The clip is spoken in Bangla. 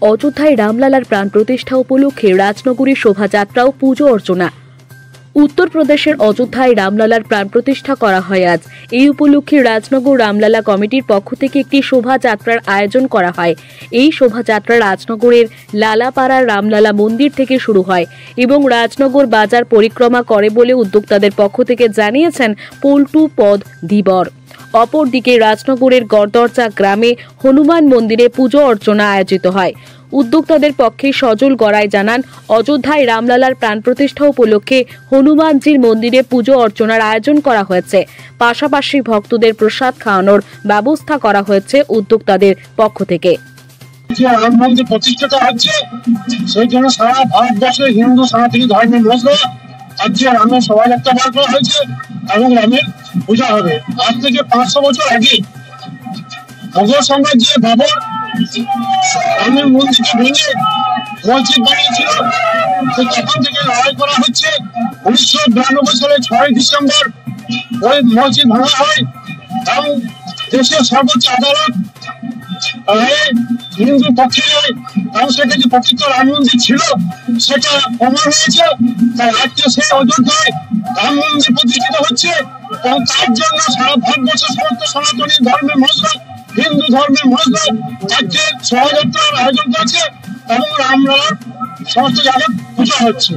অযোধ্যায় রামলালার প্রাণ প্রতিষ্ঠা উপলক্ষে রাজনগরে শোভাযাত্রা ও পুজো অর্চনা। উত্তরপ্রদেশের অযোধ্যায় রামলালার প্রাণ প্রতিষ্ঠা করা হয় আজ। এই উপলক্ষে রাজনগর রামলালা কমিটির পক্ষ থেকে একটি শোভাযাত্রার আয়োজন করা হয়। এই শোভাযাত্রা রাজনগরের লালাপাড়ার রামলালা মন্দির থেকে শুরু হয় এবং রাজনগর বাজার পরিক্রমা করে বলে উদ্যোক্তাদের পক্ষ থেকে জানিয়েছেন পল্টু পদ ধীবর। অপরদিকে রাজনগরের গড়দরজা গ্রামে হনুমান মন্দিরে পুজো অর্চনা আয়োজিত হয়। উদ্যোক্তাদের পক্ষে সজল গড়াই জানান, অযোধ্যায় রামলালার প্রাণ প্রতিষ্ঠা উপলক্ষে হনুমানজির মন্দিরে পুজো অর্চনার আয়োজন করা হয়েছে। পাশাপাশি ভক্তদের প্রসাদ খাওয়ানোর ব্যবস্থা করা হয়েছে উদ্যোক্তাদের পক্ষ থেকে। রাম মন্দির প্রতিষ্ঠাতা হচ্ছে, সেই জন্য সারা ভারতবর্ষে হিন্দু সনাতনী ধর্মের লোকরা আজকে রামের শোভাযাত্রা বার করা হয়েছে এবং রামের পূজা হবে। আজ থেকে 500 বছর আগে মোগল সাম্রাজ্যের বাবর রামের মন্দিরকে ভেঙে মসজিদ বানিয়েছিল। তখন থেকে লড়াই করা হচ্ছে। 1992 সালে 6 ডিসেম্বর ওই মসজিদ ভাঙা হয় এবং দেশের সর্বোচ্চ আদালত হিন্দু পক্ষে এবং সেটা যে প্রকৃত রাম মন্দির ছিল সেটা প্রমাণ হয়েছে। তাই আজকে সেই অযোধ্যায় রাম মন্দির প্রতিষ্ঠিত হচ্ছে এবং তার জন্য সারা ভারতবর্ষের সমস্ত সনাতনী ধর্মের মানুষরা, হিন্দু ধর্মের মানুষরা আজকে শোভাযাত্রার আয়োজন করেছে এবং রামলালার সমস্ত জায়গায় পূজা হচ্ছে।